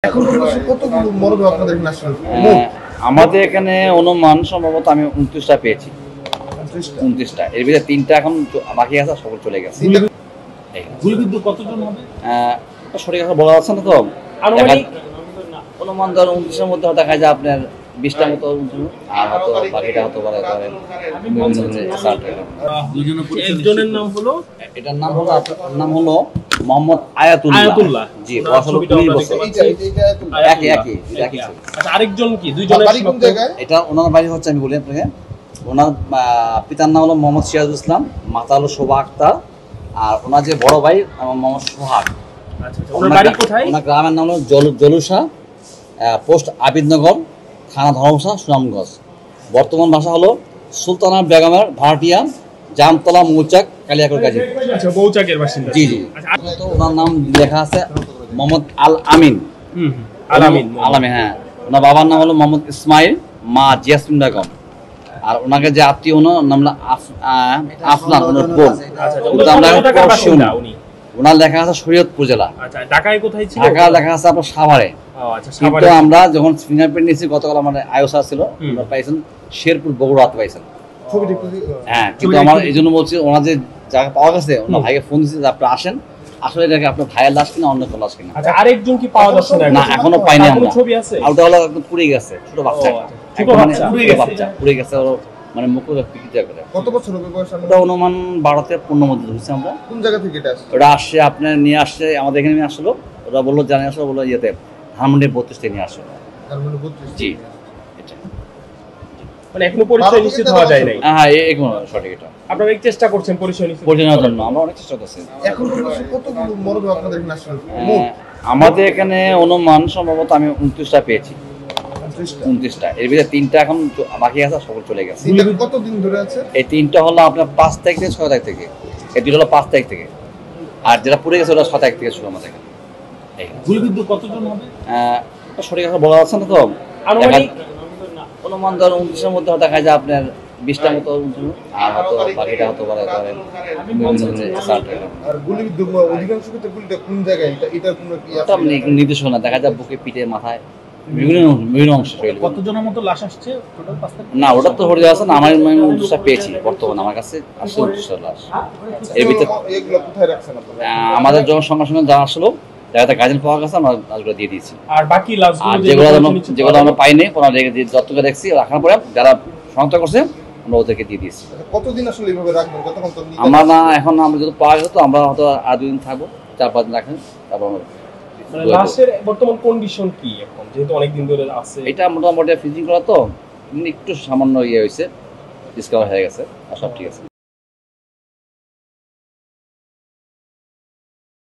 এখন কতগুলো মরদেহ আপনাদের এখানে আসলে? আমাদের এখানে অনুমান সম্ভবত আমি 29টা পেয়েছি। 29টা, এর ভিতরে 3টা এখন বাকি আছে, সকল চলে গেছে। গুলিবিদ্ধ কতজন হবে সঠিক কথা বলা যাচ্ছে না তো, অনুমান ধর 29-এর মধ্যে দেখা যায় আপনার 20টার মতো, আর হয়তো বাকিটা হতে পারে একজনের নাম হলো, এটার নাম হলো মোহাম্মদ আয়াতুল্লাহ। জি, আসলে 20 বছর। একই। আচ্ছা, আরেকজন কি? দুইজনের বাড়ি কোন জায়গায়? এটা ওনার বাড়ি হচ্ছে, আমি বলি আপনাকে, ওনার পিতার নাম হলো মোহাম্মদ সিরাজুল ইসলাম, মাতা হলো শোভা আক্তার, আর ওনার যে বড় ভাই মোহাম্মদ সোহাগ। আচ্ছা, ওনার বাড়ি কোথায়? ওনার গ্রামের নাম হলো জলুসা, পোস্ট আবিদনগর, থানা ধর্মসা, সুনামগঞ্জ। বর্তমান ভাষা হলো সুলতানা বেগমের ভাড়াটিয়া, জামতলা মৌচাক, কালিয়াকৈর গাজী। আচ্ছা, মৌচাকের বাসিন্দা। জি। তো ওনার নাম লেখা আছে মোহাম্মদ আল আমিন। আল আমিন, হ্যাঁ। ওনার বাবার নাম হলো মোহাম্মদ ইসমাইল, মা জিয়াসমিন বেগম। আর ওনাকে যে আত্মীয় নাম হলো আফলান, ওনার বোন। ওনার লেখা আছে শরীয়তপুর জেলা। ঢাকায় কোথায় ছিল? ঢাকা লেখা আছে আপনার সাভারে। কিন্তু আমরা যখন ফিঙ্গারপ্রিন্ট নিয়েছি গতকাল, আমাদের আয়োসা ছিল, আমরা পাইছেন শেরপুর বগুড়াতে পাইছেন। হ্যাঁ, কিন্তু আমার এই জন্য বলছি, ওনার যে জায়গা পাওয়া গেছে, ওনার ভাইকে ফোন দিচ্ছে যে আপনি আসেন, আসলে এটাকে আপনার ভাইয়ের লাশ কিনা অন্য কোনো লাশ কিনা। আচ্ছা, আরেকজন কি পাওয়া যাচ্ছে না? এখনো পাইনি আমরা। ছবি আছে? ওটা হলো একদম পুড়ে গেছে, ছোট বাচ্চা, পুড়ে গেছে, মানে মুখ পিকিটা করে। কত বছর হবে বয়স? ওটা অনুমান 12 থেকে 15 মধ্যে ধরছি আমরা। কোন জায়গা থেকে এটা আসছে? ওটা আসছে আপনার নিয়ে আসছে আমাদের এখানে নিয়ে আসলো। ওরা বললো জানিয়ে আসলো, বললো ইয়েতে ধানমন্ডি 32 নিয়ে আসলো। জি, মানে এখনো পরিচয় নিশ্চিত হওয়া যায় নাই। হ্যাঁ, এগুলো সঠিক। এটা আপনারা এক চেষ্টা করছেন পরিচয় নিশ্চিত নেওয়ার জন্য, আমরা অনেক চেষ্টা করছি। এখন কতগুলো মরদেহ আপনাদের এখানে আসলে? আমাদের এখানে অনুমান সম্ভবত আমি 29টা পেয়েছি। 29টা, এর ভিতরে 3টা এখন বাকি আছে, সকল চলে গেছে। কতদিন ধরে আছে? এই 3টা হলো আপনার 5 তারিখ থেকে 6 তারিখ থেকে, এই 2টা হলো 5 তারিখ থেকে, আর যেটা পুড়ে গেছে ওটা 7 তারিখ থেকে শুরু আমাদের এখানে। গুলিবিদ্ধ কতজন হবে সঠিক কথা বলা যাচ্ছে না তো, অনুমান ধর 29-এর মধ্যে দেখা যায় আপনার 20টার মতো, আর হয়তো বাকিটা হতে পারে অধিকাংশ ক্ষেত্রে গুলিটা কোন জায়গায়? এটা কোনো নির্দেশনা দেখা যায় বুকে, পিঠে, মাথায়, বিভিন্ন অংশে। কতজনের মতো লাশ আসছে না, ওটা তো হয়ে যাচ্ছে না। আমার 29টা পেয়েছি বর্তমানে, আমার কাছে আসছে 29টা লাশ। এর ভিতরে আমাদের যখন সঙ্গে সঙ্গে জানা আসলো, জায়গাতে গার্জেন পাওয়া গেছে, আমরা লাশগুলো দিয়ে দিয়েছি। আর বাকি লাশগুলো যেগুলো আমরা পাইনি, যতটুকু দেখছি রাখার পরে যারা শনাক্ত করছে আমরা ওদেরকে দিয়ে দিয়েছি। কতদিন আসলে এইভাবে রাখবেন? কতক্ষণ? আমরা না, এখন আমরা যদি পাওয়া গেছে তো আমরা হয়তো আর 2 দিন থাকবো, 4-5 দিন রাখেন, তারপর লাশের বর্তমান কন্ডিশন কি এখন, যেহেতু অনেক দিন ধরে আছে? এটা মোটামুটি ফ্রিজিং করা তো, একটু সামান্য ইয়ে হয়েছে, ডিসকাভার হয়ে গেছে, আর সব ঠিক আছে।